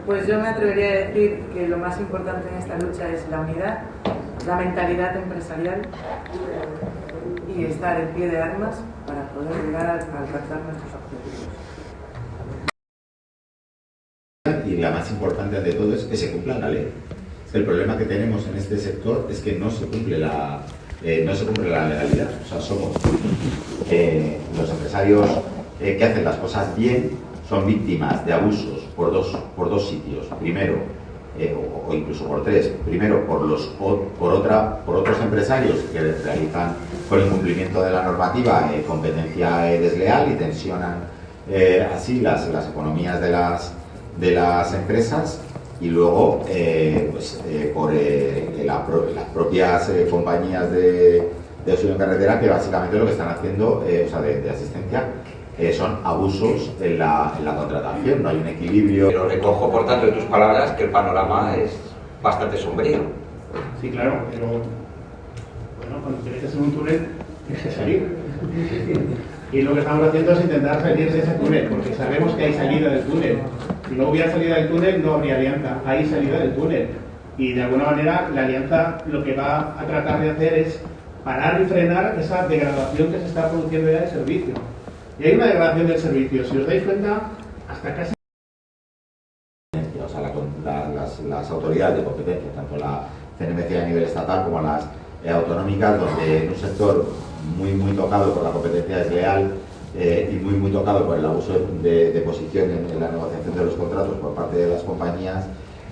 Pues yo me atrevería a decir que lo más importante en esta lucha es la unidad, la mentalidad empresarial y estar en pie de armas para poder llegar a alcanzar nuestros objetivos. Y la más importante de todo es que se cumpla la ley. El problema que tenemos en este sector es que no se cumple la legalidad. O sea, somos los empresarios que hacen las cosas bien son víctimas de abusos por dos sitios. Primero, o incluso por tres. Primero, por otros empresarios que realizan con el incumplimiento de la normativa competencia desleal y tensionan así las economías de las empresas. Y luego por las propias compañías de auxilio en carretera, que básicamente lo que están haciendo, o sea, de asistencia, son abusos en la contratación, no hay un equilibrio. Pero recojo, por tanto, de tus palabras que el panorama es bastante sombrío. Sí, claro, pero bueno, cuando te metes en un túnel tienes que salir. Y lo que estamos haciendo es intentar salir de ese túnel, porque sabemos que hay salida del túnel. Si no hubiera salida del túnel, no habría alianza. Hay salida del túnel. Y de alguna manera, la alianza lo que va a tratar de hacer es parar y frenar esa degradación que se está produciendo ya del servicio. Y hay una degradación del servicio. Si os dais cuenta, hasta casi... O sea, las autoridades de competencia, tanto la CNMC a nivel estatal como las autonómicas, donde en un sector muy tocado por la competencia desleal y muy tocado por el abuso de posición en la negociación de los contratos por parte de las compañías,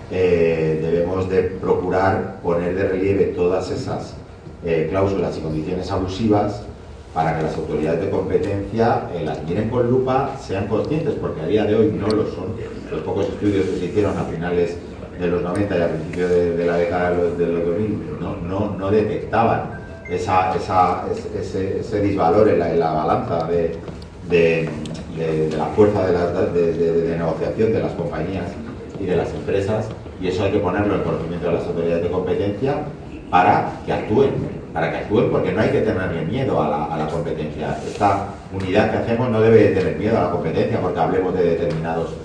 debemos de procurar poner de relieve todas esas cláusulas y condiciones abusivas para que las autoridades de competencia las miren con lupa, sean conscientes, porque a día de hoy no lo son. Los pocos estudios que se hicieron a finales de los 90 y a principios de la década de los 2000 no detectaban ese disvalor en la balanza de la fuerza de negociación de las compañías y de las empresas, y eso hay que ponerlo en conocimiento de las autoridades de competencia para que actúen, porque no hay que tenerle miedo a la competencia. Esta unidad que hacemos no debe tener miedo a la competencia porque hablemos de determinados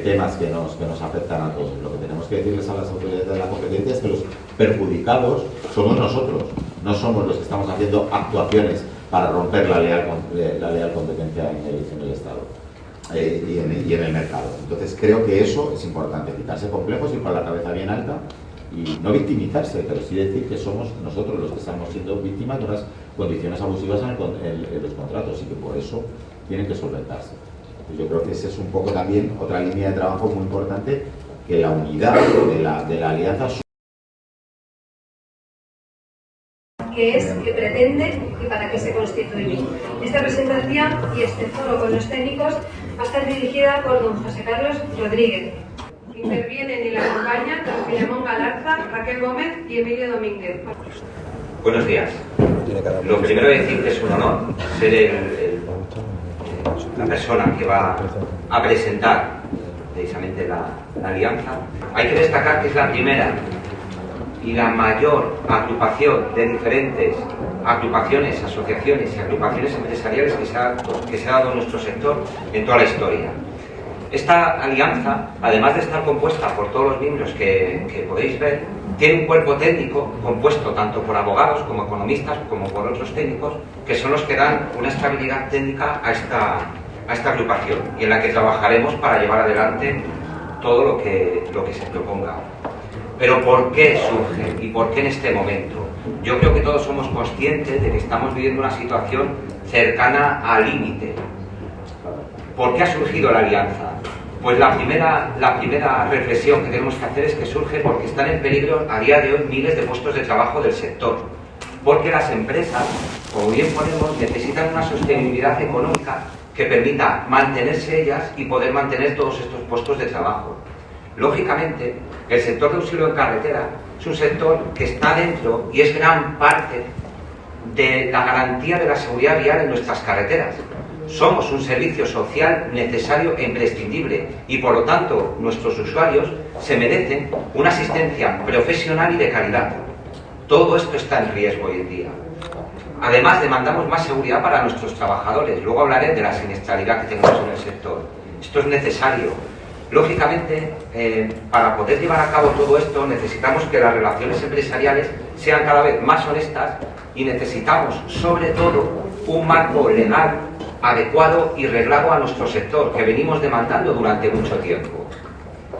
temas que nos afectan a todos. Lo que tenemos que decirles a las autoridades de la competencia es que los perjudicados somos nosotros, no somos los que estamos haciendo actuaciones para romper la leal competencia en el Estado y en el mercado. Entonces creo que eso es importante, quitarse complejos, ir con la cabeza bien alta y no victimizarse, pero sí decir que somos nosotros los que estamos siendo víctimas de unas condiciones abusivas en los contratos y que por eso tienen que solventarse. Yo creo que esa es un poco también otra línea de trabajo muy importante, que la unidad de la alianza que pretende y para qué se constituye. Esta presentación y este foro con los técnicos va a estar dirigida por don José Carlos Rodríguez. Intervienen y la acompañan don Filemón Galarza, Raquel Gómez y Emilio Domínguez. Buenos días. Lo primero de decir que es un honor ser la persona que va a presentar precisamente la alianza. Hay que destacar que es la primera y la mayor agrupación de diferentes agrupaciones, asociaciones y agrupaciones empresariales que se ha dado en nuestro sector en toda la historia. Esta alianza, además de estar compuesta por todos los miembros que podéis ver, tiene un cuerpo técnico compuesto tanto por abogados como economistas como por otros técnicos, que son los que dan una estabilidad técnica a esta agrupación y en la que trabajaremos para llevar adelante todo lo que se proponga. Pero ¿por qué surge y por qué en este momento? Yo creo que todos somos conscientes de que estamos viviendo una situación cercana al límite. ¿Por qué ha surgido la alianza? Pues la primera reflexión que tenemos que hacer es que surge porque están en peligro a día de hoy miles de puestos de trabajo del sector. Porque las empresas, como bien ponemos, necesitan una sostenibilidad económica que permita mantenerse ellas y poder mantener todos estos puestos de trabajo. Lógicamente, el sector de auxilio en carretera es un sector que está dentro y es gran parte de la garantía de la seguridad vial en nuestras carreteras. Somos un servicio social necesario e imprescindible y, por lo tanto, nuestros usuarios se merecen una asistencia profesional y de calidad. Todo esto está en riesgo hoy en día. Además, demandamos más seguridad para nuestros trabajadores. Luego hablaré de la siniestralidad que tenemos en el sector. Esto es necesario. Lógicamente, para poder llevar a cabo todo esto necesitamos que las relaciones empresariales sean cada vez más honestas y necesitamos, sobre todo, un marco legal adecuado y reglado a nuestro sector, que venimos demandando durante mucho tiempo.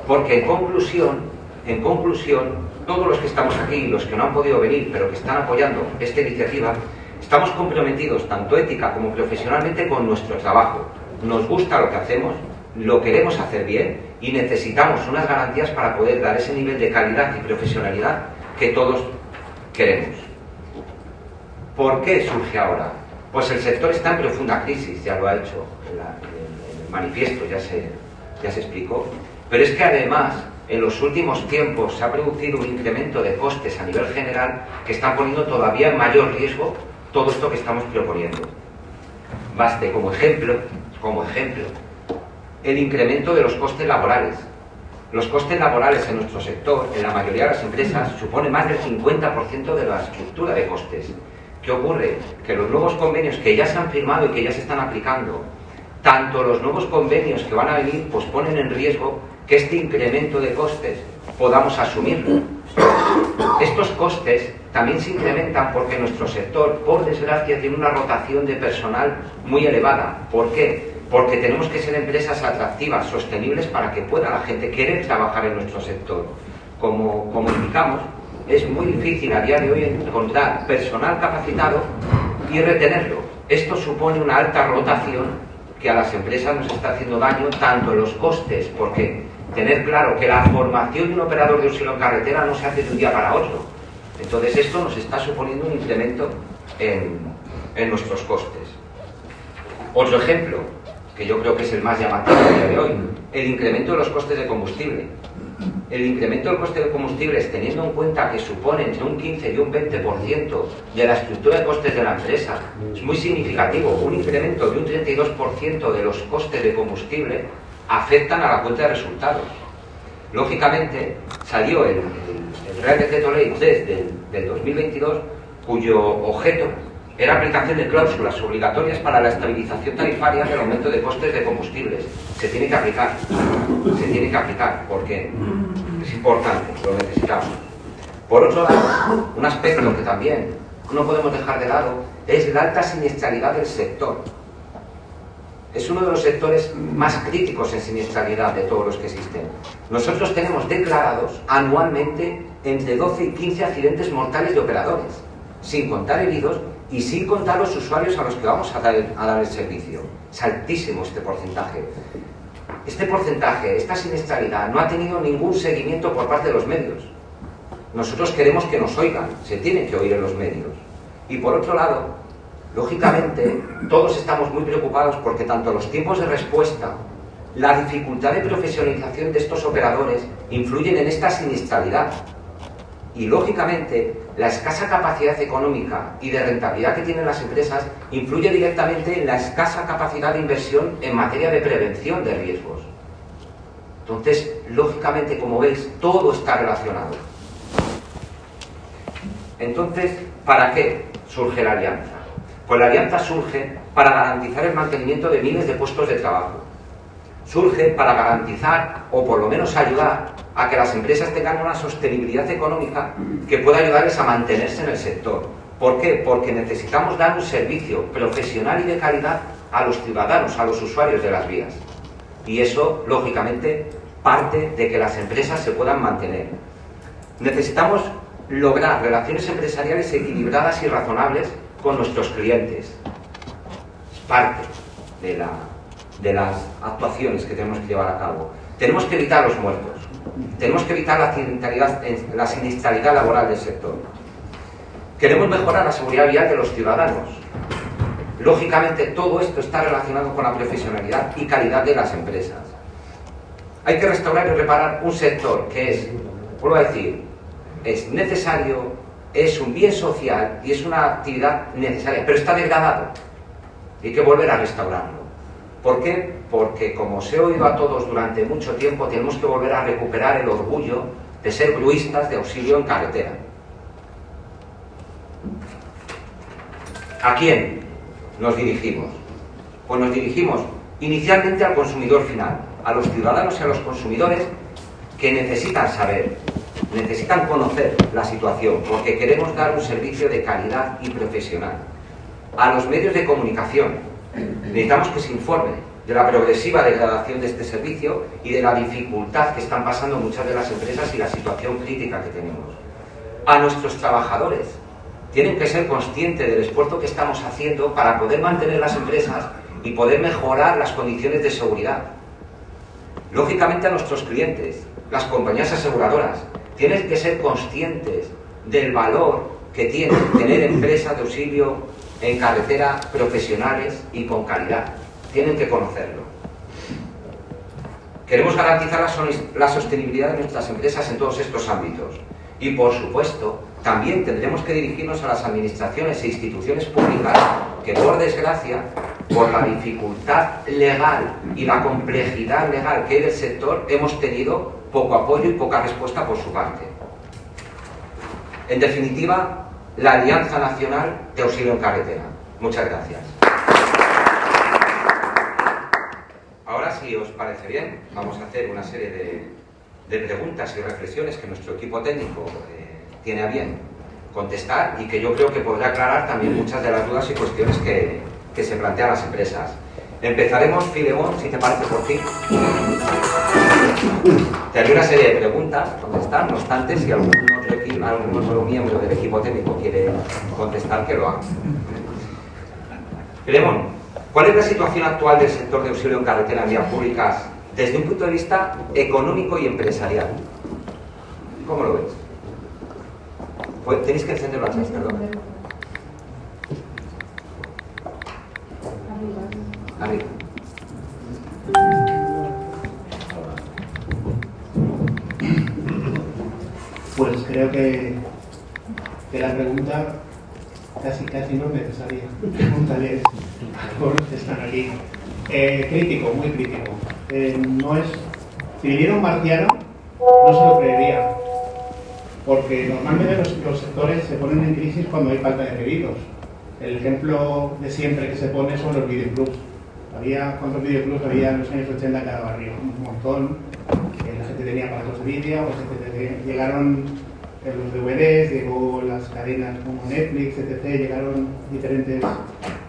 Porque en conclusión, todos los que estamos aquí y los que no han podido venir, pero que están apoyando esta iniciativa, estamos comprometidos tanto ética como profesionalmente con nuestro trabajo. Nos gusta lo que hacemos, lo queremos hacer bien y necesitamos unas garantías para poder dar ese nivel de calidad y profesionalidad que todos queremos. ¿Por qué surge ahora? Pues el sector está en profunda crisis, ya lo ha hecho en el manifiesto, ya se explicó, pero es que además en los últimos tiempos se ha producido un incremento de costes a nivel general que están poniendo todavía en mayor riesgo todo esto que estamos proponiendo. Baste como ejemplo, el incremento de los costes laborales. Los costes laborales en nuestro sector, en la mayoría de las empresas, suponen más del 50% de la estructura de costes. ¿Qué ocurre? Que los nuevos convenios que ya se han firmado y que ya se están aplicando, tanto los nuevos convenios que van a venir, pues ponen en riesgo que este incremento de costes podamos asumirlo. Estos costes también se incrementan porque nuestro sector, por desgracia, tiene una rotación de personal muy elevada. ¿Por qué? Porque tenemos que ser empresas atractivas, sostenibles, para que pueda la gente querer trabajar en nuestro sector. Como indicamos, es muy difícil a día de hoy encontrar personal capacitado y retenerlo. Esto supone una alta rotación que a las empresas nos está haciendo daño, tanto en los costes, porque tener claro que la formación de un operador de auxilio en carretera no se hace de un día para otro. Entonces esto nos está suponiendo un incremento en nuestros costes. Otro ejemplo, que yo creo que es el más llamativo a día de hoy, el incremento de los costes de combustible. El incremento del coste de combustibles, teniendo en cuenta que supone entre un 15 y un 20% de la estructura de costes de la empresa, es muy significativo. Un incremento de un 32% de los costes de combustible afectan a la cuenta de resultados. Lógicamente, salió el Real Decreto Ley 3 del 2022, cuyo objeto era aplicación de cláusulas obligatorias para la estabilización tarifaria del aumento de costes de combustibles. Se tiene que aplicar, porque es importante, lo necesitamos. Por otro lado, un aspecto que también no podemos dejar de lado es la alta siniestralidad del sector. Es uno de los sectores más críticos en siniestralidad de todos los que existen. Nosotros tenemos declarados anualmente entre 12 y 15 accidentes mortales de operadores, sin contar heridos y sin contar los usuarios a los que vamos a dar el servicio. Es altísimo este porcentaje. Este porcentaje, esta siniestralidad, no ha tenido ningún seguimiento por parte de los medios. Nosotros queremos que nos oigan, se tiene que oír en los medios. Y por otro lado, lógicamente, todos estamos muy preocupados porque tanto los tiempos de respuesta, la dificultad de profesionalización de estos operadores influyen en esta siniestralidad. Y lógicamente, la escasa capacidad económica y de rentabilidad que tienen las empresas influye directamente en la escasa capacidad de inversión en materia de prevención de riesgos. Entonces, lógicamente, como veis, todo está relacionado. Entonces, ¿para qué surge la alianza? Pues la alianza surge para garantizar el mantenimiento de miles de puestos de trabajo. Surge para garantizar, o por lo menos ayudar, a que las empresas tengan una sostenibilidad económica que pueda ayudarles a mantenerse en el sector. ¿Por qué? Porque necesitamos dar un servicio profesional y de calidad a los ciudadanos, a los usuarios de las vías. Y eso, lógicamente, parte de que las empresas se puedan mantener. Necesitamos lograr relaciones empresariales equilibradas y razonables con nuestros clientes. Es parte de las actuaciones que tenemos que llevar a cabo. Tenemos que evitar los muertos. Tenemos que evitar la siniestralidad laboral del sector. Queremos mejorar la seguridad vial de los ciudadanos. Lógicamente, todo esto está relacionado con la profesionalidad y calidad de las empresas. Hay que restaurar y reparar un sector que es, vuelvo a decir, es necesario, es un bien social y es una actividad necesaria, pero está degradado. Hay que volver a restaurarlo. ¿Por qué? Porque, como os he oído a todos durante mucho tiempo, tenemos que volver a recuperar el orgullo de ser gruistas de auxilio en carretera. ¿A quién nos dirigimos? Pues nos dirigimos inicialmente al consumidor final, a los ciudadanos y a los consumidores que necesitan saber, necesitan conocer la situación, porque queremos dar un servicio de calidad y profesional. A los medios de comunicación, necesitamos que se informe de la progresiva degradación de este servicio y de la dificultad que están pasando muchas de las empresas y la situación crítica que tenemos. A nuestros trabajadores, tienen que ser conscientes del esfuerzo que estamos haciendo para poder mantener las empresas y poder mejorar las condiciones de seguridad. Lógicamente a nuestros clientes, las compañías aseguradoras, tienen que ser conscientes del valor que tiene tener empresas de auxilio en carretera profesionales y con calidad. Tienen que conocerlo. Queremos garantizar la sostenibilidad de nuestras empresas en todos estos ámbitos. Y, por supuesto, también tendremos que dirigirnos a las administraciones e instituciones públicas que, por desgracia, por la dificultad legal y la complejidad legal que hay del sector, hemos tenido poco apoyo y poca respuesta por su parte. En definitiva, la Alianza Nacional de Auxilio en Carretera. Muchas gracias. Ahora, si os parece bien, vamos a hacer una serie de preguntas y reflexiones que nuestro equipo técnico tiene a bien contestar y que yo creo que podrá aclarar también muchas de las dudas y cuestiones que se plantean las empresas. Empezaremos, Filemón, si te parece por ti. Te haré una serie de preguntas, contestar, no obstante, si algún otro miembro del equipo técnico quiere contestar, que lo haga. Filemón, ¿cuál es la situación actual del sector de auxilio en carretera en vías públicas desde un punto de vista económico y empresarial? ¿Cómo lo ves? Pues tenéis que encenderlo atrás, perdón. Arriba. Pues creo que la pregunta casi no es necesaria. Pregúntales por los que están aquí. Crítico, muy crítico. Si viniera un marciano, no se lo creería. Porque normalmente los sectores se ponen en crisis cuando hay falta de pedidos. El ejemplo de siempre que se pone son los videoclubs. ¿Cuántos videoclubs había en los años 80 en cada barrio? Un montón. La gente tenía aparatos de vídeo, llegaron los DVDs, llegó las cadenas como Netflix, etc. Llegaron diferentes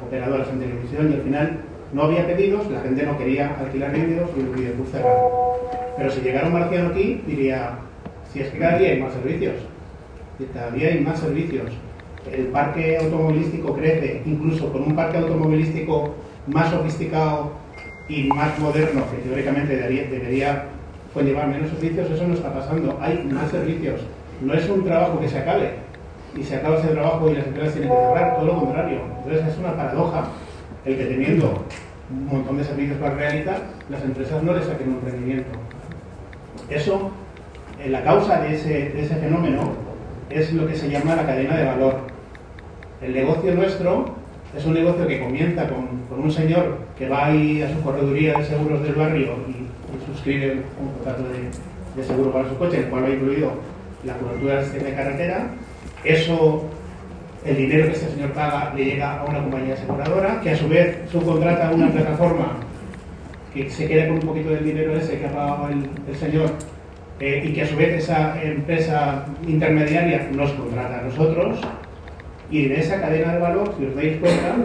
operadoras en televisión y al final no había pedidos, la gente no quería alquilar vídeos y los videoclubs cerraron. Pero si llegara un marciano aquí, diría, si es que cada día hay más servicios, y cada día hay más servicios. El parque automovilístico crece, incluso con un parque automovilístico más sofisticado y más moderno, que teóricamente debería llevar menos servicios. Eso no está pasando, hay más servicios. No es un trabajo que se acabe, y se acaba ese trabajo y las empresas tienen que cerrar, todo lo contrario. Entonces es una paradoja el que teniendo un montón de servicios para realizar, las empresas no les saquen un rendimiento. Eso, la causa de ese fenómeno es lo que se llama la cadena de valor. El negocio nuestro es un negocio que comienza con un señor que va ahí a su correduría de seguros del barrio y suscribe un contrato de seguro para su coche, en el cual va incluido la cobertura de carretera. Eso, el dinero que este señor paga le llega a una compañía aseguradora, que a su vez subcontrata a una plataforma que se queda con un poquito del dinero ese que ha pagado el señor, y que a su vez esa empresa intermediaria nos contrata a nosotros. Y en esa cadena de valor, si os dais cuenta,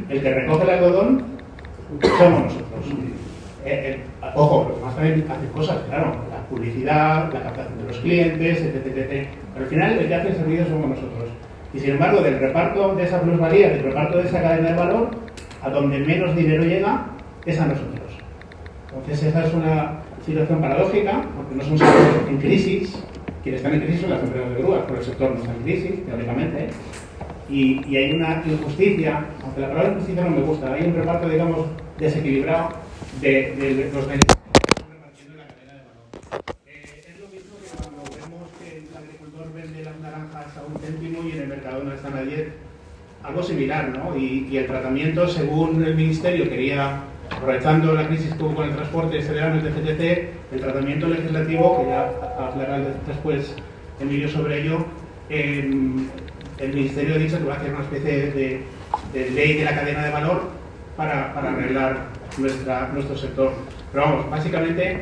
el que recoge el algodón somos nosotros. Ojo, los demás también hacen cosas, claro, la publicidad, la captación de los clientes, etc. Pero al final el que hace el servicio somos nosotros. Y sin embargo, del reparto de esa plusvalía, del reparto de esa cadena de valor, a donde menos dinero llega, es a nosotros. Entonces esa es una situación paradójica, porque no son sectores en crisis. Quienes están en crisis son las empresas de grúas, pero el sector no está en crisis, teóricamente. Y hay una injusticia, aunque la palabra injusticia no me gusta, hay un reparto, digamos, desequilibrado de los beneficios que están repartiendo en la cadena de valor. Es lo mismo que cuando vemos que el agricultor vende las naranjas a 1 céntimo y en el mercado no están a 10, algo similar, ¿no? Y el tratamiento, según el Ministerio quería, aprovechando la crisis que hubo con el transporte este verano, etc., el tratamiento legislativo, que ya aclararé después el vídeo sobre ello, el Ministerio ha dicho que va a hacer una especie de ley de la cadena de valor para arreglar nuestro sector. Pero vamos, básicamente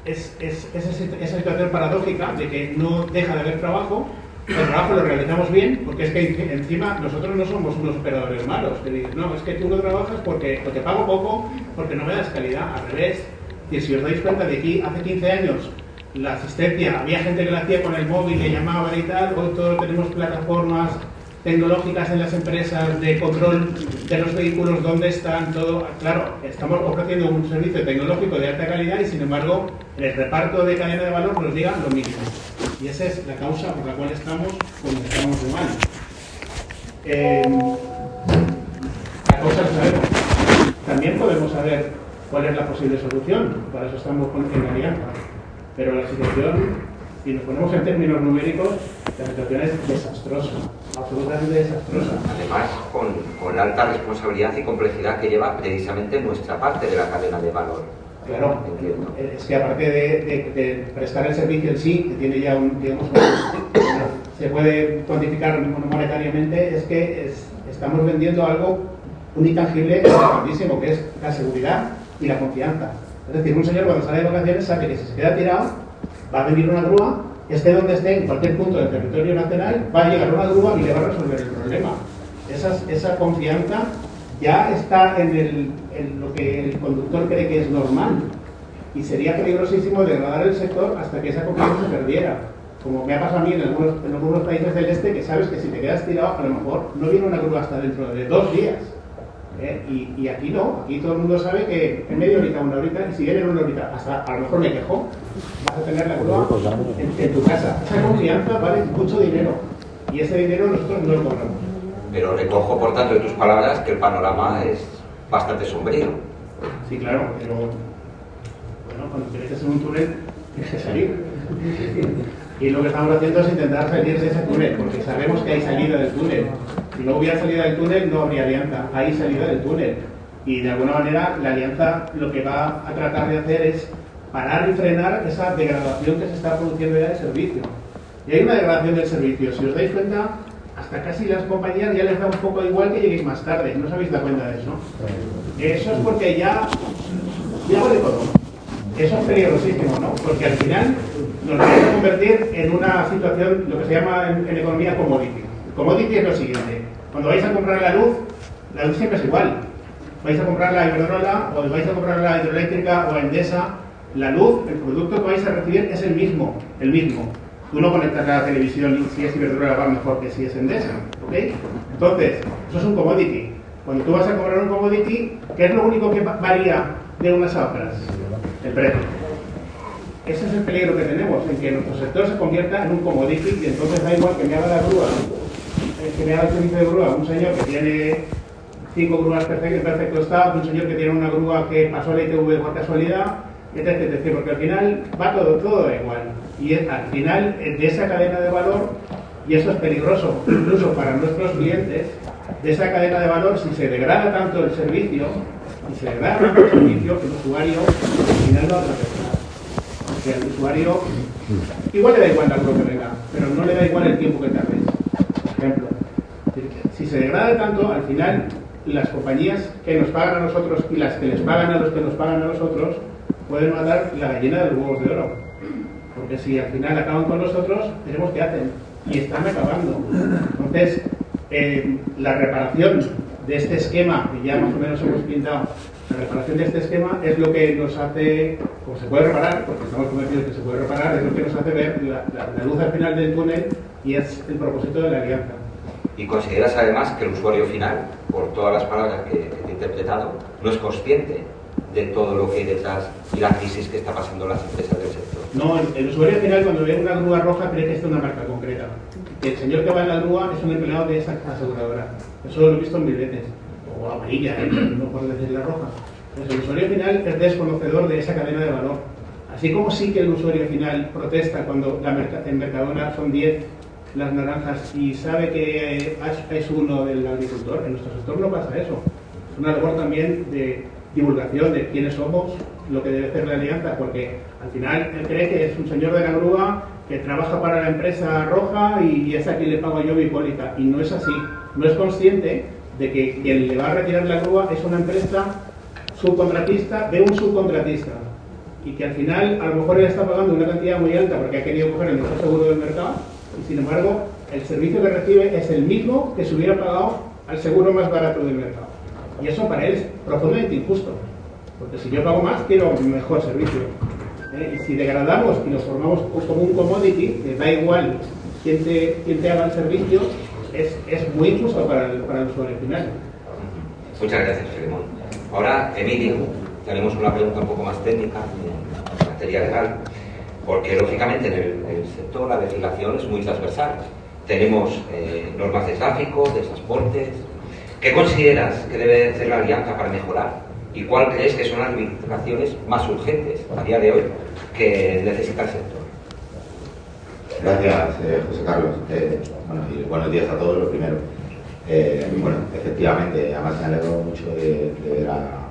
es esa situación paradójica de que no deja de haber trabajo. El trabajo lo realizamos bien, porque es que encima nosotros no somos unos operadores malos, que dices, no, es que tú no trabajas porque te pago poco, porque no me das calidad. Al revés, y si os dais cuenta de que hace 15 años la asistencia, había gente que la hacía con el móvil, le llamaban y tal, hoy todos tenemos plataformas tecnológicas en las empresas de control de los vehículos, dónde están, todo. Claro, estamos ofreciendo un servicio tecnológico de alta calidad y sin embargo en el reparto de cadena de valor nos llega lo mínimo. Y esa es la causa por la cual estamos como estamos de mal. La causa la sabemos. También podemos saber cuál es la posible solución, para eso estamos en alianza. Pero la situación, si nos ponemos en términos numéricos, la situación es desastrosa, absolutamente desastrosa. Además, con la alta responsabilidad y complejidad que lleva precisamente nuestra parte de la cadena de valor. Claro, entiendo. Es que aparte de prestar el servicio en sí, que tiene ya se puede cuantificar monetariamente, es que estamos vendiendo algo un intangible grandísimo, que es la seguridad y la confianza. Es decir, un señor cuando sale de vacaciones sabe que si se queda tirado, va a venir una grúa, esté donde esté, en cualquier punto del territorio nacional, va a llegar una grúa y le va a resolver el problema. Esa confianza ya está en lo que el conductor cree que es normal. Y sería peligrosísimo degradar el sector hasta que esa confianza se perdiera. Como me ha pasado a mí en algunos países del este, que sabes que si te quedas tirado, a lo mejor no viene una grúa hasta dentro de 2 días. Y aquí no, aquí todo el mundo sabe que en media horita, una horita, y si viene en una horita, hasta a lo mejor me quejo, vas a tener la grúa en tu casa. Esa confianza vale mucho dinero y ese dinero nosotros no lo cobramos. Pero recojo, por tanto, de tus palabras que el panorama es bastante sombrío. Sí, claro, pero bueno, cuando te metes en un túnel tienes que salir. Y lo que estamos haciendo es intentar salir de ese túnel, porque sabemos que hay salida del túnel. Si no hubiera salida del túnel, no habría alianza. Hay salida del túnel. Y de alguna manera, la alianza lo que va a tratar de hacer es parar y frenar esa degradación que se está produciendo ya del servicio. Y hay una degradación del servicio. Si os dais cuenta, hasta casi las compañías ya les da un poco igual que lleguéis más tarde. ¿No os habéis dado cuenta de eso? Eso es porque ya vale todo. Eso es peligrosísimo, ¿no? Porque al final nos vamos a convertir en una situación, lo que se llama en economía commodity. Commodity es lo siguiente: cuando vais a comprar la luz siempre es igual. Vais a comprar la Iberdrola o vais a comprar la hidroeléctrica o Endesa, la luz, el producto que vais a recibir es el mismo. Tú no conectas la televisión y si es Iberdrola va mejor que si es Endesa, ¿ok? Entonces, eso es un commodity. Cuando tú vas a comprar un commodity, ¿qué es lo único que varía de unas a otras? El precio. Ese es el peligro que tenemos, en que nuestro sector se convierta en un commodity y entonces da igual que me haga la grúa, que me haga el servicio de grúa, un señor que tiene 5 grúas en perfecto estado, un señor que tiene una grúa que pasó a la ITV por casualidad, etc. Porque al final va todo da igual. Y al final de esa cadena de valor, y eso es peligroso incluso para nuestros clientes, de esa cadena de valor, si se degrada tanto el servicio, el usuario al final no va a afectar. Porque al usuario igual le da igual la grúa que venga, pero no le da igual el tiempo que tardes. Por ejemplo, si se degrada tanto, al final las compañías que nos pagan a nosotros y las que les pagan a los que nos pagan a nosotros pueden matar la gallina de los huevos de oro. Porque si al final acaban con nosotros, veremos qué hacen. Y están acabando. Entonces, la reparación de este esquema, que ya más o menos hemos pintado, la reparación de este esquema es lo que nos hace, como se puede reparar, porque estamos convencidos que se puede reparar, es lo que nos hace ver la luz al final del túnel y es el propósito de la alianza. ¿Y consideras además que el usuario final, por todas las palabras que te he interpretado, no es consciente de todo lo que hay detrás y la crisis que está pasando las empresas del sector? No, el usuario final cuando ve una grúa roja cree que es de una marca concreta. El señor que va en la grúa es un empleado de esa aseguradora. Eso lo he visto 1000 veces. O amarilla, no por decir la roja. Entonces el usuario final es desconocedor de esa cadena de valor. Así como sí que el usuario final protesta cuando en Mercadona son 10 las naranjas y sabe que es uno del agricultor, en nuestro sector no pasa eso. Es una labor también de divulgación de quiénes somos, lo que debe hacer la alianza, porque al final él cree que es un señor de la grúa que trabaja para la empresa roja y es a quien le pago yo mi póliza, y no es así. No es consciente de que quien le va a retirar la grúa es una empresa subcontratista de un subcontratista y que al final a lo mejor él está pagando una cantidad muy alta porque ha querido coger el mejor seguro del mercado y sin embargo el servicio que recibe es el mismo que se hubiera pagado al seguro más barato del mercado. Y eso para él es profundamente injusto, porque si yo pago más quiero un mejor servicio. Y si degradamos y nos formamos como un commodity, que da igual quién te haga el servicio, es muy injusto para el usuario final. Muchas gracias, Filemón. Ahora, Emilio, tenemos una pregunta un poco más técnica, en materia legal, porque lógicamente en el sector la legislación es muy transversal. Tenemos normas de tráfico, de transportes. ¿Qué consideras que debe hacer la Alianza para mejorar? ¿Y cuál crees que son las reivindicaciones más urgentes a día de hoy que necesita el sector? Gracias, José Carlos. Y buenos días a todos, lo primero. Bueno, efectivamente, además me alegro mucho de ver a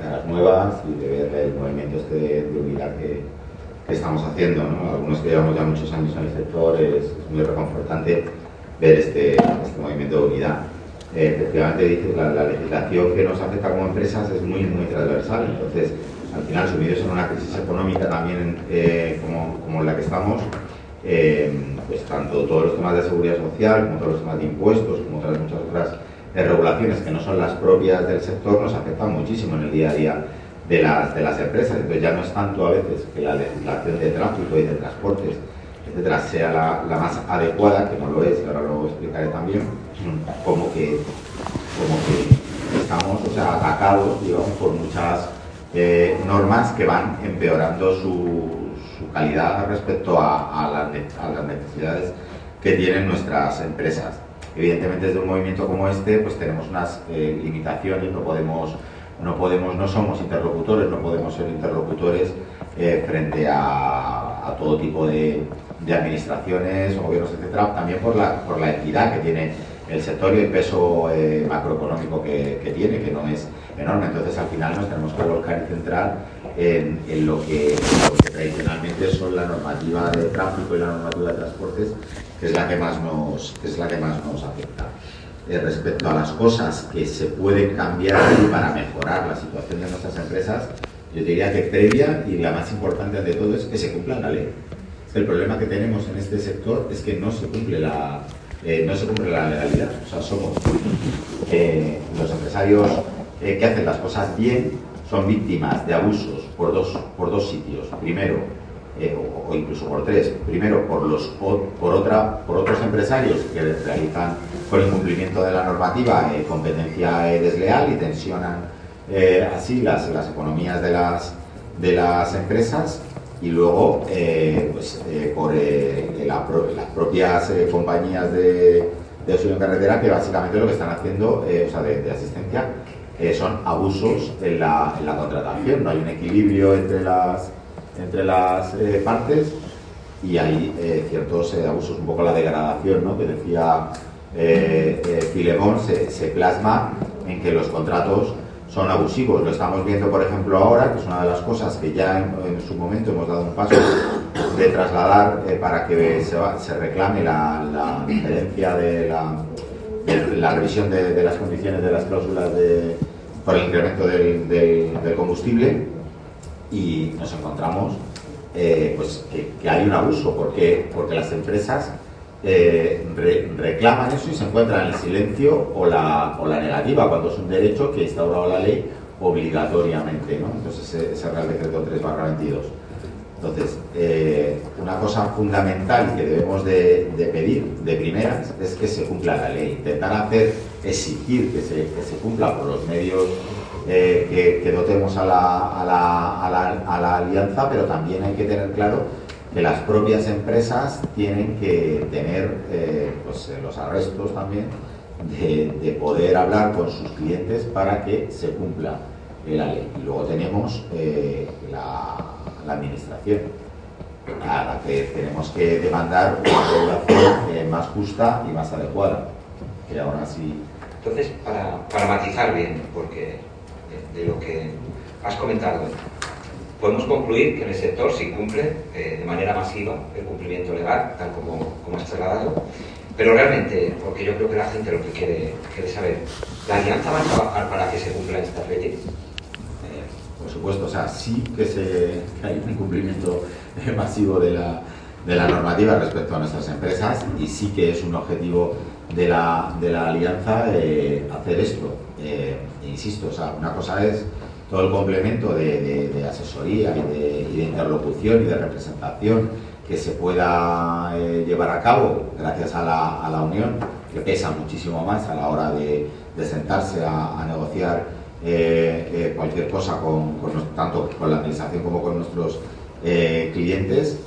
caras nuevas y de ver el movimiento de unidad que estamos haciendo, ¿no? Algunos que llevamos ya muchos años en el sector, es muy reconfortante ver este movimiento de unidad. Efectivamente, dices, la legislación que nos afecta como empresas es muy transversal, entonces al final sumidos en una crisis económica también como la que estamos, pues tanto todos los temas de seguridad social como todos los temas de impuestos como otras muchas otras regulaciones que no son las propias del sector nos afectan muchísimo en el día a día de las empresas. Entonces ya no es tanto a veces que la legislación de tráfico y de transportes etcétera sea la más adecuada, que no lo es, y ahora lo explicaré también, como que estamos, o sea, atacados, digamos, por muchas normas que van empeorando su calidad respecto a las necesidades que tienen nuestras empresas. Evidentemente, desde un movimiento como este, pues tenemos unas limitaciones, no somos interlocutores, no podemos ser interlocutores frente a todo tipo de administraciones, gobiernos, etcétera, también por la entidad que tiene el sector y el peso macroeconómico que tiene, que no es enorme. Entonces, al final nos tenemos que volcar y centrar en lo que tradicionalmente son la normativa de tráfico y la normativa de transportes, que es la que más nos afecta. Respecto a las cosas que se pueden cambiar para mejorar la situación de nuestras empresas, yo diría que previa y la más importante de todo es que se cumpla la ley. El problema que tenemos en este sector es que no se cumple la legalidad. O sea, somos los empresarios que hacen las cosas bien son víctimas de abusos por dos sitios. Primero, o incluso por tres. Primero, por otros empresarios que realizan con el cumplimiento de la normativa competencia desleal y tensionan así las economías de las empresas. Y luego por las propias compañías de auxilio en carretera, que básicamente lo que están haciendo, o sea, de asistencia, son abusos en la contratación. No hay un equilibrio entre las partes y hay ciertos abusos, un poco la degradación, ¿no?, que decía Filemón, se plasma en que los contratos son abusivos. Lo estamos viendo, por ejemplo, ahora, que es una de las cosas que ya en su momento hemos dado un paso de trasladar para que se reclame la diferencia de la revisión de las condiciones de las cláusulas por el incremento del combustible, y nos encontramos pues que hay un abuso, porque las empresas reclaman eso y se encuentran en el silencio o la negativa, cuando es un derecho que ha instaurado la ley obligatoriamente, ¿no? Entonces ese Real Decreto 3/22. Entonces, una cosa fundamental que debemos de pedir de primeras es que se cumpla la ley, intentar exigir que se cumpla por los medios que dotemos a la alianza, pero también hay que tener claro que las propias empresas tienen que tener los arrestos también de poder hablar con sus clientes para que se cumpla la ley. Y luego tenemos la administración, a la que tenemos que demandar una regulación más justa y más adecuada, que ahora sí. Entonces, para matizar bien, porque de lo que has comentado, podemos concluir que en el sector se incumple de manera masiva el cumplimiento legal, tal como has trasladado, pero realmente, porque yo creo que la gente lo que quiere saber, ¿la Alianza va a trabajar para que se cumplan estas leyes? supuesto, o sea, sí que hay un incumplimiento masivo de la normativa respecto a nuestras empresas y sí que es un objetivo de la alianza hacer esto. Insisto, o sea, una cosa es todo el complemento de asesoría y de interlocución y de representación que se pueda llevar a cabo gracias a la unión, que pesa muchísimo más a la hora de sentarse a negociar cualquier cosa tanto con la administración como con nuestros clientes.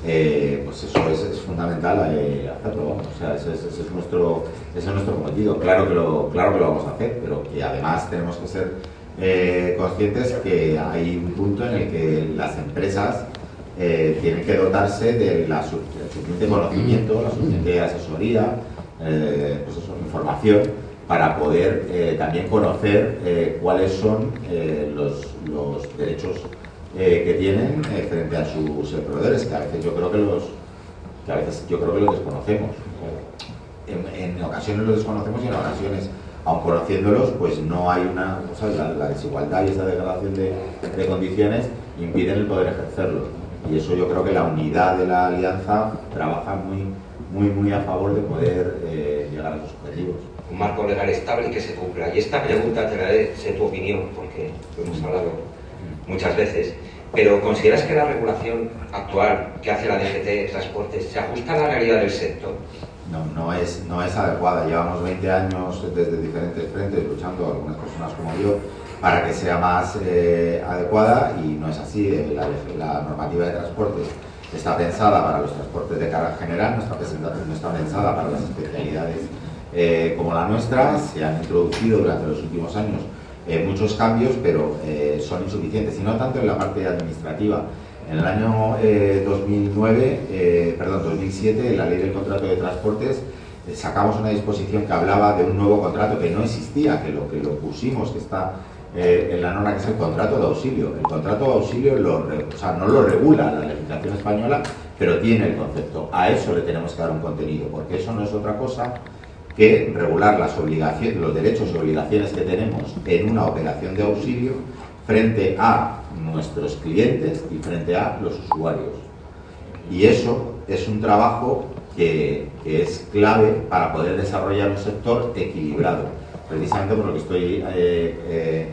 Pues eso es fundamental hacerlo, vamos. O sea, ese es nuestro cometido. Claro que lo vamos a hacer, pero que además tenemos que ser conscientes que hay un punto en el que las empresas tienen que dotarse del suficiente conocimiento, la suficiente asesoría, pues eso, información, para poder también conocer cuáles son los derechos que tienen frente a sus proveedores, que a veces yo creo que los desconocemos. En ocasiones los desconocemos y en ocasiones, aun conociéndolos, pues no hay la desigualdad y esa degradación de condiciones impiden el poder ejercerlo. Y eso yo creo que la unidad de la alianza trabaja muy a favor de poder llegar a sus objetivos. Un marco legal estable y que se cumpla. Y esta pregunta te la sé tu opinión, porque lo hemos hablado muchas veces, pero ¿consideras que la regulación actual que hace la DGT de Transportes se ajusta a la realidad del sector? No es adecuada. Llevamos 20 años desde diferentes frentes luchando, algunas personas como yo, para que sea más adecuada, y no es así. La normativa de transportes está pensada para los transportes de carga general, no está pensada para las especialidades como la nuestra. Se han introducido durante los últimos años muchos cambios, pero son insuficientes, y no tanto en la parte administrativa. En el año 2007, en la Ley del Contrato de Transportes, sacamos una disposición que hablaba de un nuevo contrato que no existía, que lo pusimos, que está en la norma, que es el contrato de auxilio. El contrato de auxilio no lo regula la legislación española, pero tiene el concepto. A eso le tenemos que dar un contenido, porque eso no es otra cosa que regular las obligaciones, los derechos y obligaciones que tenemos en una operación de auxilio frente a nuestros clientes y frente a los usuarios. Y eso es un trabajo que es clave para poder desarrollar un sector equilibrado, precisamente por lo que estoy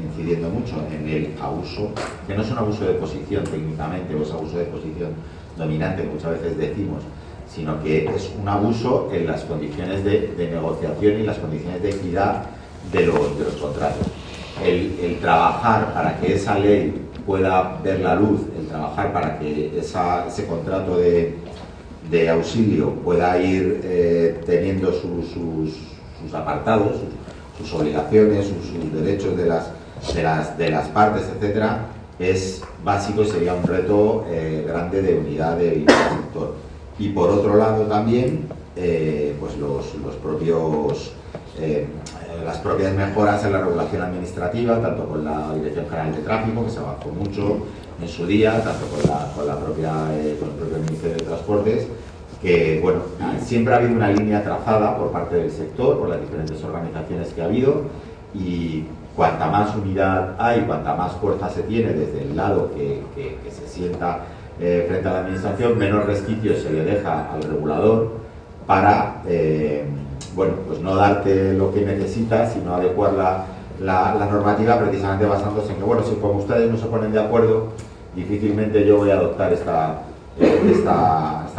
incidiendo mucho en el abuso, que no es un abuso de posición técnicamente, o es abuso de posición dominante, que muchas veces decimos, sino que es un abuso en las condiciones de negociación y las condiciones de equidad de los contratos. El trabajar para que esa ley pueda ver la luz, el trabajar para que ese contrato de auxilio pueda ir teniendo sus apartados, sus obligaciones, sus derechos de las partes, etcétera, es básico y sería un reto grande de unidad del sector. Y por otro lado también, pues las propias mejoras en la regulación administrativa, tanto con la Dirección General de Tráfico, que se avanzó mucho en su día, tanto con el propio Ministerio de Transportes, que bueno, siempre ha habido una línea trazada por parte del sector, por las diferentes organizaciones que ha habido, y cuanta más unidad hay, cuanta más fuerza se tiene desde el lado que se sienta frente a la administración, menos resquicios se le deja al regulador para pues no darte lo que necesitas, sino adecuar la normativa, precisamente basándose en que, bueno, si como ustedes no se ponen de acuerdo, difícilmente yo voy a adoptar esta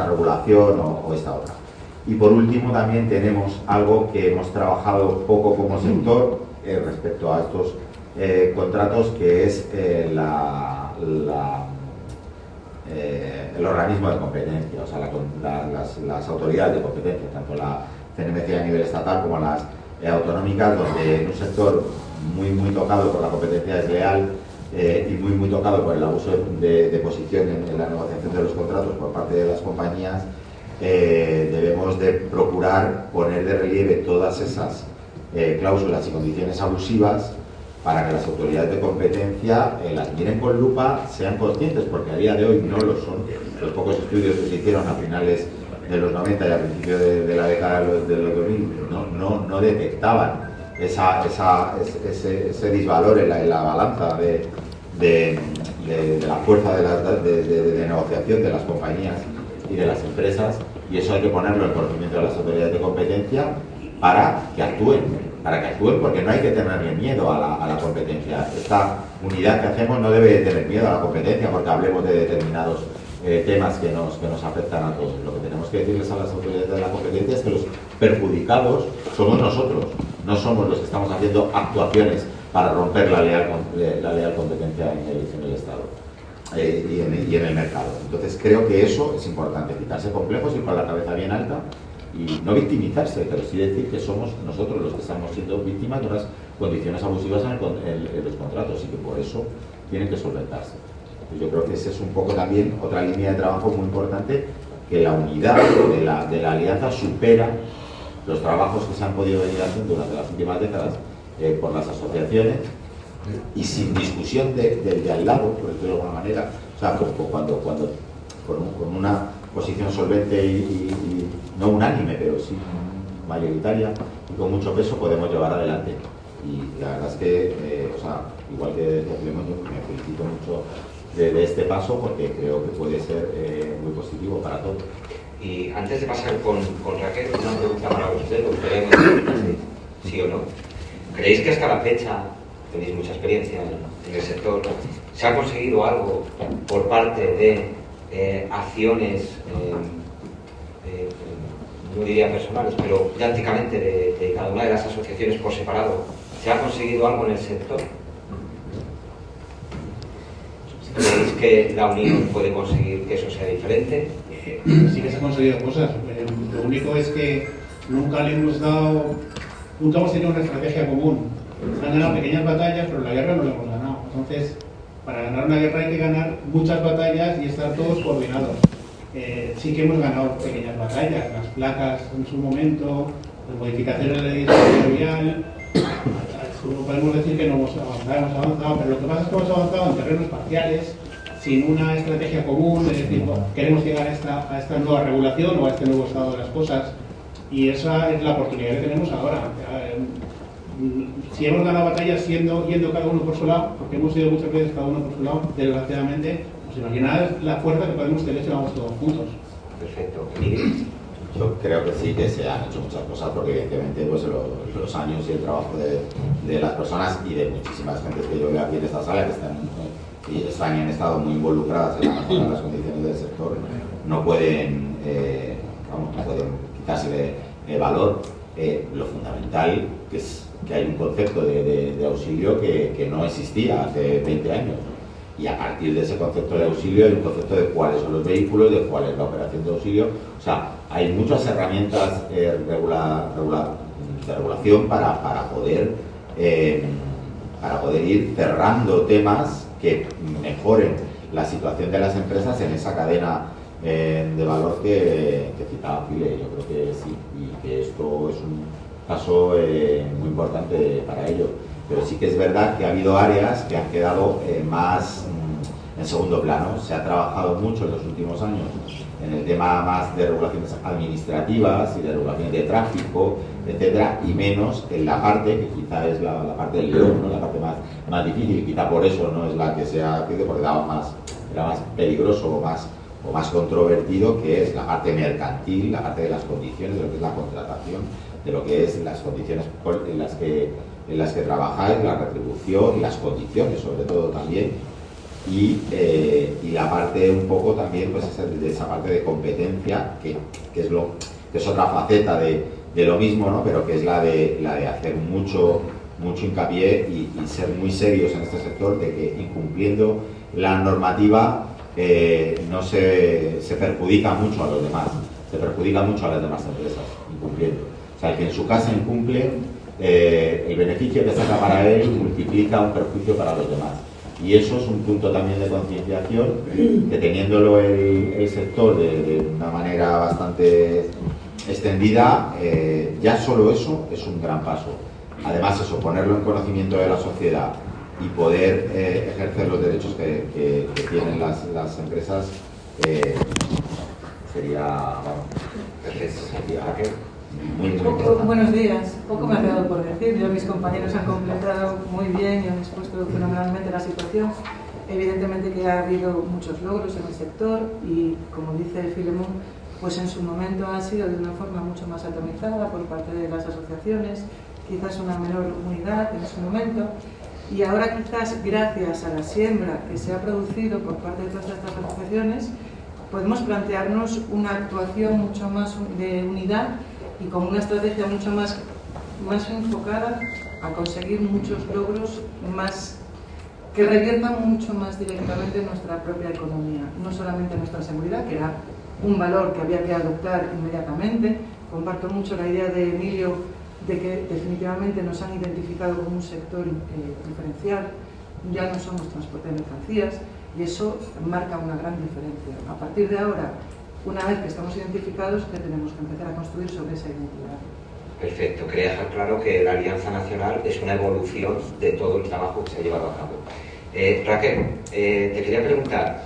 regulación o esta otra. Y por último también tenemos algo que hemos trabajado poco como sector respecto a estos contratos, que es el organismo de competencia, o sea, las autoridades de competencia, tanto la CNMC a nivel estatal como las autonómicas, donde en un sector muy tocado por la competencia desleal y muy tocado por el abuso de posición en la negociación de los contratos por parte de las compañías, debemos de procurar poner de relieve todas esas cláusulas y condiciones abusivas para que las autoridades de competencia las miren con lupa, sean conscientes, porque a día de hoy no lo son. Los pocos estudios que se hicieron a finales de los 90 y a principios de la década de los 2000 no detectaban ese disvalor en la balanza la fuerza de negociación de las compañías y de las empresas, y eso hay que ponerlo en conocimiento de las autoridades de competencia para que actúen porque no hay que tenerle miedo a la competencia. Esta unidad que hacemos no debe tener miedo a la competencia porque hablemos de determinados temas que nos afectan a todos. Lo que tenemos que decirles a las autoridades de la competencia es que los perjudicados somos nosotros, no somos los que estamos haciendo actuaciones para romper la leal competencia en el Estado y en el mercado. Entonces creo que eso es importante, quitarse complejos, ir con la cabeza bien alta y no victimizarse, pero sí decir que somos nosotros los que estamos siendo víctimas de unas condiciones abusivas en los contratos y que por eso tienen que solventarse. Yo creo que esa es un poco también otra línea de trabajo muy importante, que la unidad de la alianza supera los trabajos que se han podido venir haciendo durante las últimas décadas por las asociaciones y sin discusión del de al lado, por decirlo de alguna manera, o sea, cuando con una posición solvente y no unánime, pero sí mayoritaria y con mucho peso podemos llevar adelante. Y la verdad es que, igual que decía Clemón, yo me felicito mucho de este paso porque creo que puede ser muy positivo para todos. Y antes de pasar con Raquel, una pregunta para usted, sí o no. ¿Creéis que hasta la fecha, tenéis mucha experiencia en el sector, se ha conseguido algo por parte de acciones, no diría personales, pero prácticamente de cada una de las asociaciones por separado? ¿Se ha conseguido algo en el sector? ¿Creéis que la unión puede conseguir que eso sea diferente? Sí que se han conseguido cosas. Lo único es que nunca hemos tenido una estrategia común. Se han ganado pequeñas batallas, pero la guerra no la hemos ganado. Entonces, para ganar una guerra hay que ganar muchas batallas y estar todos coordinados. Sí que hemos ganado pequeñas batallas, las placas en su momento, las modificaciones de la ley territorial. Podemos decir que no hemos avanzado, pero lo que pasa es que hemos avanzado en terrenos parciales, sin una estrategia común, es decir, queremos llegar a esta nueva regulación o a este nuevo estado de las cosas, y esa es la oportunidad que tenemos ahora. Si hemos ganado batallas yendo cada uno por su lado, porque hemos ido muchas veces cada uno por su lado, desgraciadamente, pues imaginad la fuerza que podemos tener si vamos todos juntos. Perfecto. Yo creo que sí que se han hecho muchas cosas porque evidentemente pues, los años y el trabajo de las personas y de muchísimas gentes que yo veo aquí en esta sala que están y han estado muy involucradas en la mejora de las condiciones del sector no pueden quitarse de valor lo fundamental que es que hay un concepto de auxilio que no existía hace 20 años. Y a partir de ese concepto de auxilio hay un concepto de cuáles son los vehículos, de cuál es la operación de auxilio. O sea, hay muchas herramientas de regulación para poder ir cerrando temas que mejoren la situación de las empresas en esa cadena de valor que citaba File. Yo creo que sí, y que esto es un paso muy importante para ello. Pero sí que es verdad que ha habido áreas que han quedado más en segundo plano. Se ha trabajado mucho en los últimos años en el tema más de regulaciones administrativas y de regulaciones de tráfico, etcétera, y menos en la parte que quizá es la parte del león, ¿no? La parte más difícil, y quizá por eso no es la que se ha pedido, porque era más peligroso o más controvertido, que es la parte mercantil, la parte de las condiciones, de lo que es la contratación, de lo que es las condiciones en las que trabajáis, la retribución y las condiciones sobre todo también, y la parte un poco también pues de esa parte de competencia que es otra faceta de lo mismo, ¿no? Pero que es la de hacer mucho hincapié y ser muy serios en este sector, de que incumpliendo la normativa no se perjudica mucho a los demás, se perjudica mucho a las demás empresas incumpliendo. O sea, el que en su casa incumple, el beneficio que saca para él multiplica un perjuicio para los demás. Y eso es un punto también de concienciación que, teniéndolo el sector de una manera bastante extendida, ya solo eso es un gran paso. Además, eso, ponerlo en conocimiento de la sociedad y poder ejercer los derechos que tienen las empresas sería muy buenos días. Poco me ha quedado por decir. Mis compañeros han completado muy bien y han expuesto fenomenalmente la situación. Evidentemente que ha habido muchos logros en el sector y, como dice Filemón, pues en su momento ha sido de una forma mucho más atomizada por parte de las asociaciones, quizás una menor unidad en su momento, y ahora quizás gracias a la siembra que se ha producido por parte de todas estas asociaciones, podemos plantearnos una actuación mucho más de unidad y con una estrategia mucho más enfocada a conseguir muchos logros más que reviertan mucho más directamente en nuestra propia economía, no solamente en nuestra seguridad, que era un valor que había que adoptar inmediatamente. Comparto mucho la idea de Emilio de que definitivamente nos han identificado como un sector diferencial, ya no somos transporte de mercancías y eso marca una gran diferencia. A partir de ahora, una vez que estamos identificados, ¿qué tenemos que empezar a construir sobre esa identidad? Perfecto, quería dejar claro que la Alianza Nacional es una evolución de todo el trabajo que se ha llevado a cabo. Raquel, te quería preguntar,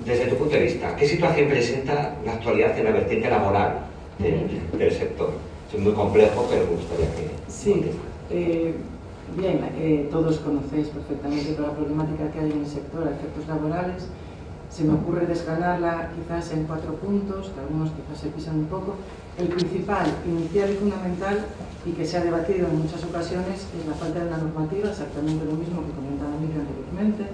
desde tu punto de vista, ¿qué situación presenta la actualidad en la vertiente laboral del sector? Es muy complejo, pero me gustaría que... Sí, bien, todos conocéis perfectamente toda la problemática que hay en el sector a efectos laborales. Se me ocurre desgranarla quizás en 4 puntos, que algunos quizás se pisan un poco. El principal, inicial y fundamental, y que se ha debatido en muchas ocasiones, es la falta de una normativa, exactamente lo mismo que comentaba Emilio anteriormente.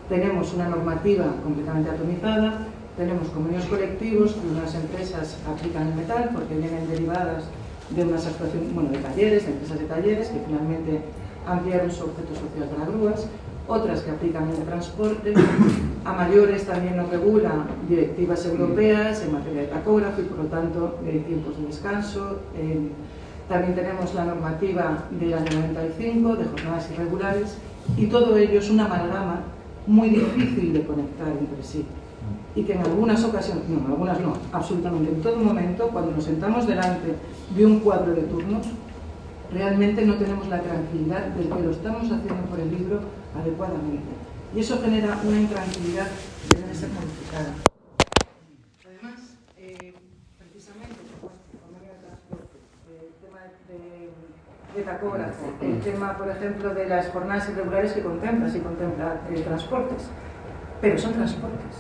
Tenemos una normativa completamente atomizada, tenemos convenios colectivos que unas empresas aplican en metal porque vienen derivadas de unas actuaciones, de talleres, de empresas de talleres que finalmente ampliaron su objeto social para grúas, otras que aplican en el transporte. A mayores también nos regula directivas europeas en materia de tacógrafo y por lo tanto de tiempos de descanso. También tenemos la normativa del año 95 de jornadas irregulares y todo ello es una amalgama muy difícil de conectar entre sí y que en algunas ocasiones, no, en algunas no, absolutamente en todo momento, cuando nos sentamos delante de un cuadro de turnos, realmente no tenemos la tranquilidad de que lo estamos haciendo por el libro adecuadamente. Y eso genera una intranquilidad que debe ser modificada. Además, precisamente, el medio de transporte, el tema de tacógrafo, el tema, por ejemplo, de las jornadas irregulares que contempla, si contempla transportes, pero son transportes.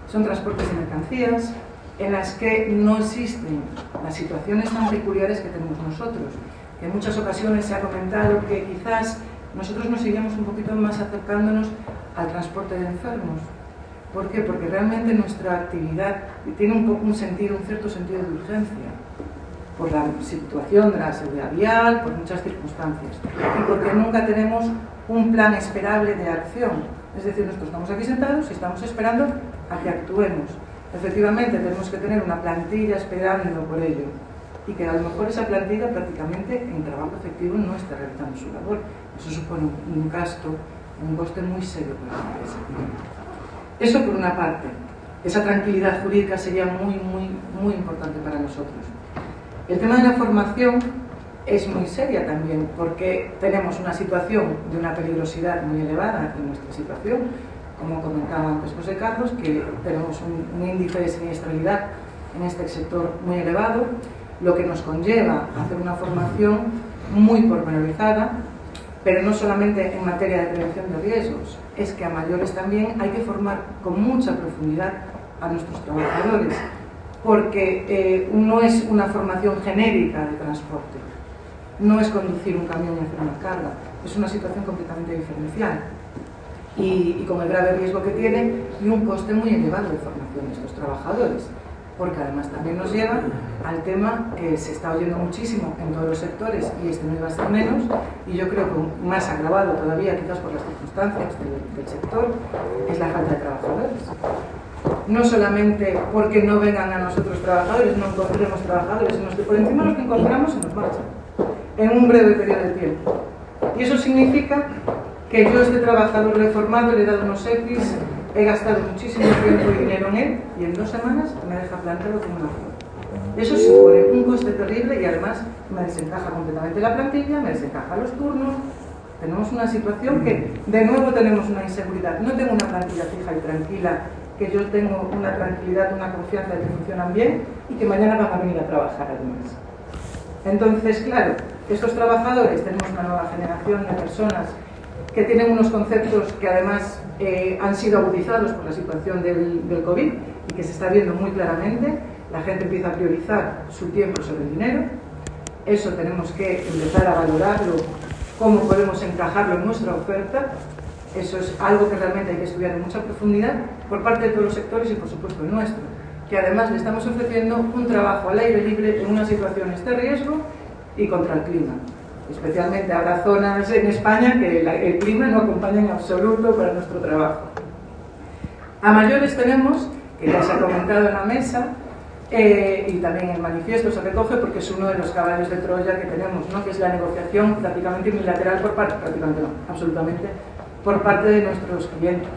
Son transportes de mercancías en las que no existen las situaciones tan peculiares que tenemos nosotros. En muchas ocasiones se ha comentado que quizás nosotros nos iríamos un poquito más acercándonos al transporte de enfermos. ¿Por qué? Porque realmente nuestra actividad tiene un cierto sentido de urgencia, por la situación de la seguridad vial, por muchas circunstancias, y porque nunca tenemos un plan esperable de acción. Es decir, nosotros estamos aquí sentados y estamos esperando a que actuemos. Efectivamente, tenemos que tener una plantilla esperando por ello. Y que a lo mejor esa plantilla prácticamente en trabajo efectivo no está realizando su labor. Eso supone un gasto, un coste muy serio para la empresa. Eso por una parte. Esa tranquilidad jurídica sería muy importante para nosotros. El tema de la formación es muy seria también, porque tenemos una situación de una peligrosidad muy elevada en nuestra situación, como comentaba antes José Carlos, que tenemos un índice de siniestralidad en este sector muy elevado, lo que nos conlleva a hacer una formación muy pormenorizada, pero no solamente en materia de prevención de riesgos, es que a mayores también hay que formar con mucha profundidad a nuestros trabajadores, porque no es una formación genérica de transporte, no es conducir un camión y hacer una carga, es una situación completamente diferencial y con el grave riesgo que tiene y un coste muy elevado de formación de estos trabajadores. Porque además también nos lleva al tema que se está oyendo muchísimo en todos los sectores y este no iba a ser menos, y yo creo que más agravado todavía quizás por las circunstancias del sector, es la falta de trabajadores. No solamente porque no vengan a nosotros trabajadores, no encontremos trabajadores, sino que por encima los que encontramos se nos marchan en un breve periodo de tiempo. Y eso significa que yo a este trabajador le he formado, le he dado unos X, he gastado muchísimo tiempo y dinero en él y en 2 semanas me deja plantado como una flor. Eso supone un coste terrible y además me desencaja completamente la plantilla, me desencaja los turnos. Tenemos una situación que de nuevo tenemos una inseguridad. No tengo una plantilla fija y tranquila, que yo tengo una tranquilidad, una confianza de que funcionan bien y que mañana van a venir a trabajar además. Entonces, claro, estos trabajadores, tenemos una nueva generación de personas que tienen unos conceptos que además han sido agudizados por la situación del COVID y que se está viendo muy claramente. La gente empieza a priorizar su tiempo sobre el dinero. Eso tenemos que empezar a valorarlo, cómo podemos encajarlo en nuestra oferta. Eso es algo que realmente hay que estudiar en mucha profundidad por parte de todos los sectores y por supuesto el nuestro, que además le estamos ofreciendo un trabajo al aire libre en unas situaciones de riesgo y contra el clima. Especialmente habrá zonas en España que el clima no acompaña en absoluto para nuestro trabajo. A mayores tenemos, que ya se ha comentado en la mesa, y también el manifiesto se recoge porque es uno de los caballos de Troya que tenemos, ¿no? Que es la negociación prácticamente unilateral absolutamente por parte de nuestros clientes.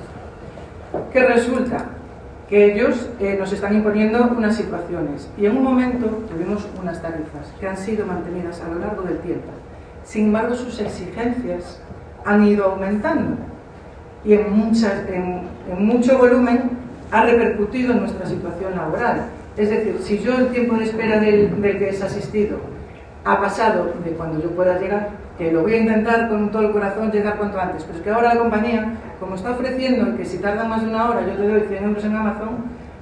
¿Qué resulta? Que ellos nos están imponiendo unas situaciones y en un momento tuvimos unas tarifas que han sido mantenidas a lo largo del tiempo. Sin embargo, sus exigencias han ido aumentando y en mucho volumen ha repercutido en nuestra situación laboral. Es decir, si yo el tiempo de espera del que es asistido ha pasado de cuando yo pueda llegar, que lo voy a intentar con todo el corazón llegar cuanto antes, pero es que ahora la compañía, como está ofreciendo que si tarda más de una hora yo te doy 100 euros en Amazon,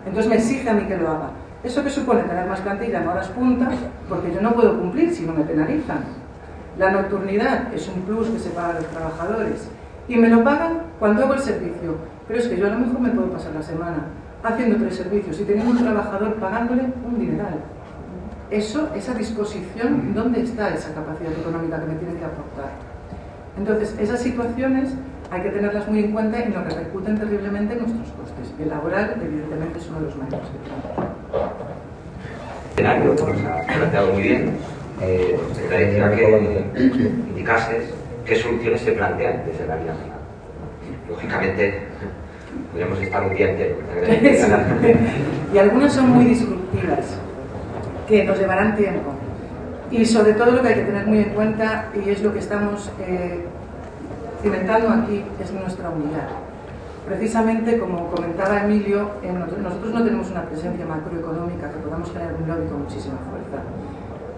entonces me exige a mí que lo haga. ¿Eso qué supone? Tener más plantilla en horas punta, porque yo no puedo cumplir si no me penalizan. La nocturnidad es un plus que se paga a los trabajadores y me lo pagan cuando hago el servicio, pero es que yo a lo mejor me puedo pasar la semana haciendo 3 servicios y teniendo un trabajador pagándole un dineral. Eso, esa disposición, ¿dónde está esa capacidad económica que me tienen que aportar? Entonces, esas situaciones hay que tenerlas muy en cuenta y nos repercuten terriblemente en nuestros costes. El laboral, evidentemente, es uno de los mayores que tenemos. Escenario, que nos has planteado muy bien. Te agradecería que indicases qué soluciones se plantean desde la alianza. Lógicamente, podríamos estar un día entero. Y algunas son muy disruptivas, que nos llevarán tiempo. Y sobre todo lo que hay que tener muy en cuenta, y es lo que estamos cimentando aquí, es nuestra unidad. Precisamente, como comentaba Emilio, nosotros no tenemos una presencia macroeconómica que podamos generar un lobby con muchísima fuerza.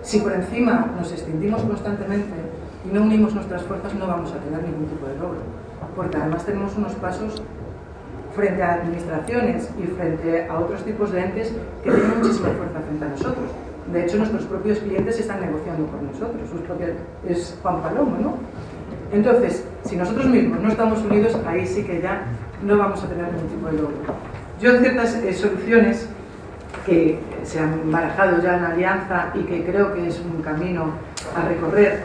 Si por encima nos extendimos constantemente y no unimos nuestras fuerzas, no vamos a tener ningún tipo de logro. Porque además tenemos unos pasos frente a administraciones y frente a otros tipos de entes que tienen muchísima fuerza frente a nosotros. De hecho, nuestros propios clientes están negociando por nosotros. Es Juan Palomo, ¿no? Entonces, si nosotros mismos no estamos unidos, ahí sí que ya no vamos a tener ningún tipo de logro. Yo, ciertas soluciones que se han barajado ya en la alianza y que creo que es un camino a recorrer,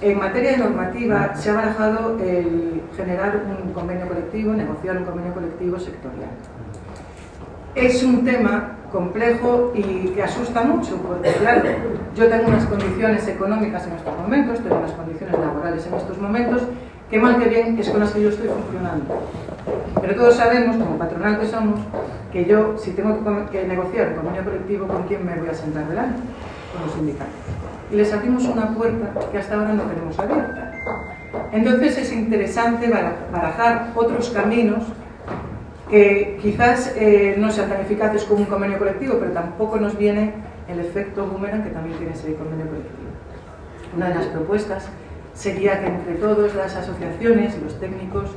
en materia de normativa se ha barajado el generar un convenio colectivo, negociar un convenio colectivo sectorial. Es un tema complejo y que asusta mucho, porque claro, yo tengo unas condiciones económicas en estos momentos, tengo unas condiciones laborales en estos momentos, que mal que bien es con las que yo estoy funcionando. Pero todos sabemos, como patronal que somos, que yo, si tengo que negociar un convenio colectivo, ¿con quién me voy a sentar delante? Con los sindicatos. Y les abrimos una puerta que hasta ahora no tenemos abierta. Entonces es interesante barajar otros caminos que quizás no sean tan eficaces como un convenio colectivo, pero tampoco nos viene el efecto boomerang que también tiene ese convenio colectivo. Una de las propuestas sería que entre todas las asociaciones y los técnicos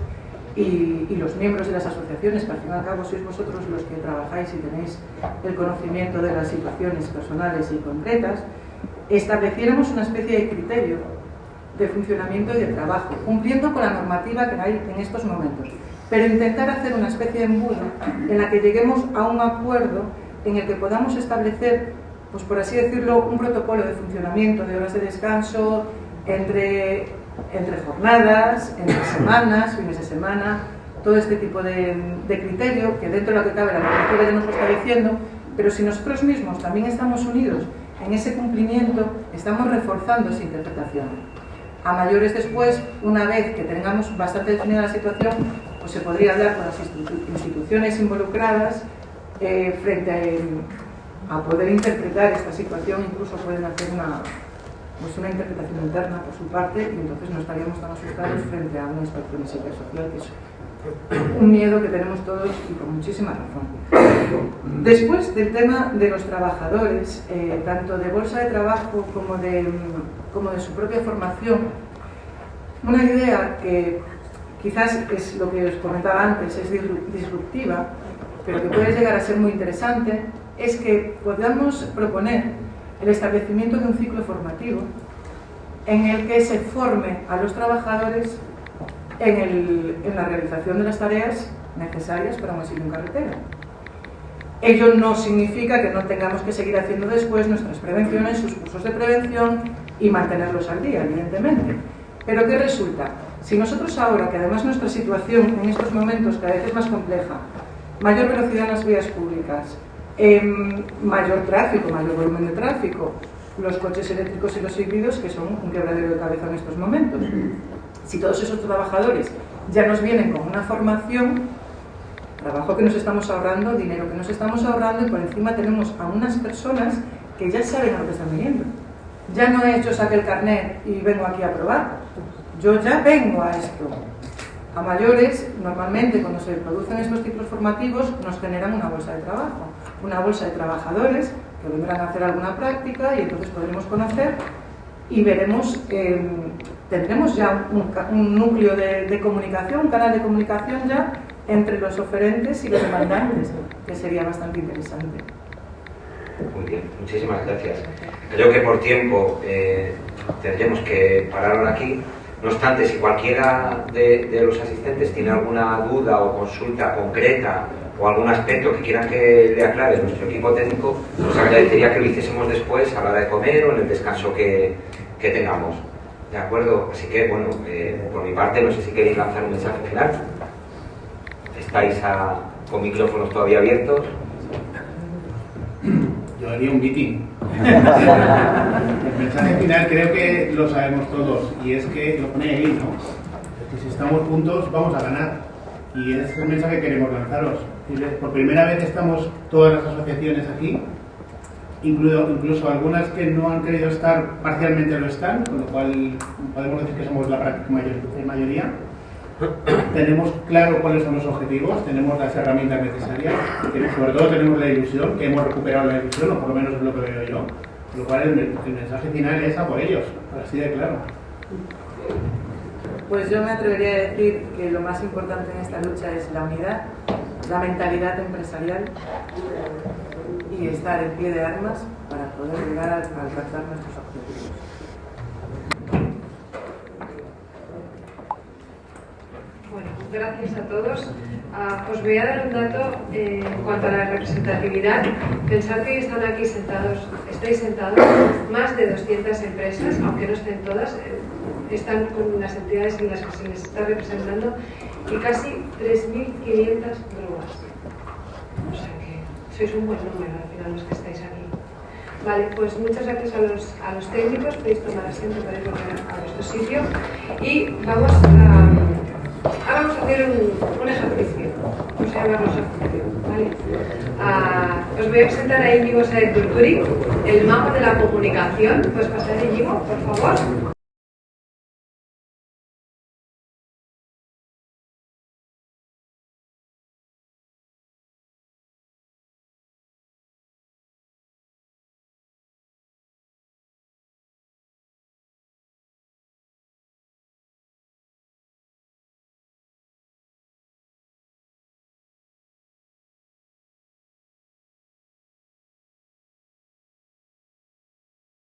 y los miembros de las asociaciones, que al fin y al cabo sois vosotros los que trabajáis y tenéis el conocimiento de las situaciones personales y concretas, estableciéramos una especie de criterio de funcionamiento y de trabajo, cumpliendo con la normativa que hay en estos momentos, pero intentar hacer una especie de embudo en la que lleguemos a un acuerdo en el que podamos establecer, pues por así decirlo, un protocolo de funcionamiento, de horas de descanso, entre jornadas, entre semanas, fines de semana, todo este tipo de criterio que dentro de lo que cabe la normativa ya nos lo está diciendo, pero si nosotros mismos también estamos unidos en ese cumplimiento, estamos reforzando esa interpretación. A mayores después, una vez que tengamos bastante definida la situación, pues se podría hablar con las instituciones involucradas frente a poder interpretar esta situación, incluso pueden hacer una interpretación interna por su parte y entonces no estaríamos tan asustados frente a una inspección de seguridad social, que es un miedo que tenemos todos y con muchísima razón. Después del tema de los trabajadores, tanto de bolsa de trabajo como de su propia formación, una idea que quizás es lo que os comentaba antes, es disruptiva, pero que puede llegar a ser muy interesante, es que podamos proponer el establecimiento de un ciclo formativo en el que se forme a los trabajadores en la realización de las tareas necesarias para un auxilio en carretera. Ello no significa que no tengamos que seguir haciendo después nuestras prevenciones, sus cursos de prevención y mantenerlos al día, evidentemente. Pero ¿qué resulta? Si nosotros ahora, que además nuestra situación en estos momentos cada vez es más compleja, mayor velocidad en las vías públicas, mayor tráfico, mayor volumen de tráfico, los coches eléctricos y los híbridos, que son un quebradero de cabeza en estos momentos, si todos esos trabajadores ya nos vienen con una formación, trabajo que nos estamos ahorrando, dinero que nos estamos ahorrando, y por encima tenemos a unas personas que ya saben a lo que están viniendo. Ya no es yo saqué el carnet y vengo aquí a probar, yo ya vengo a esto. A mayores, normalmente cuando se producen estos ciclos formativos, nos generan una bolsa de trabajo, una bolsa de trabajadores que vendrán a hacer alguna práctica y entonces podremos conocer y veremos, tendremos ya un núcleo de comunicación, un canal de comunicación ya entre los oferentes y los demandantes, que sería bastante interesante. Muy bien, muchísimas gracias. Creo que por tiempo tendremos que parar ahora aquí. No obstante, si cualquiera de los asistentes tiene alguna duda o consulta concreta o algún aspecto que quieran que le aclare nuestro equipo técnico, nos agradecería que lo hiciésemos después, a la hora de comer o en el descanso que tengamos. ¿De acuerdo? Así que, bueno, por mi parte, no sé si queréis lanzar un mensaje final. ¿Estáis con micrófonos todavía abiertos? Yo haría un meeting. El mensaje final creo que lo sabemos todos, y es que lo pone ahí, ¿no? Que si estamos juntos vamos a ganar, y ese es el mensaje que queremos lanzaros. Por primera vez estamos todas las asociaciones aquí, incluso algunas que no han querido estar parcialmente lo están, con lo cual podemos decir que somos la práctica mayoría. Tenemos claro cuáles son los objetivos, tenemos las herramientas necesarias, y sobre todo tenemos la ilusión, que hemos recuperado la ilusión, o por lo menos es lo que veo yo, con lo cual el mensaje final es a por ellos, así de claro. Pues yo me atrevería a decir que lo más importante en esta lucha es la unidad, la mentalidad empresarial y estar en pie de armas para poder llegar a alcanzar nuestros objetivos. Bueno, gracias a todos. Os voy a dar un dato en cuanto a la representatividad. Pensad que hoy están aquí estáis sentados más de 200 empresas, aunque no estén todas, están con las entidades en las que se les está representando, y casi 3.500 grúas. O sea que sois un buen número al final los que estáis aquí. Vale, pues muchas gracias a los técnicos. Podéis tomar asiento, podéis volver a vuestro sitio y vamos a hacer un ejercicio. Vamos a llamarlo ejercicio, ¿vale? Os voy a presentar a Íñigo Saez Durturi, el mago de la comunicación. ¿Puedes pasar, Íñigo, por favor?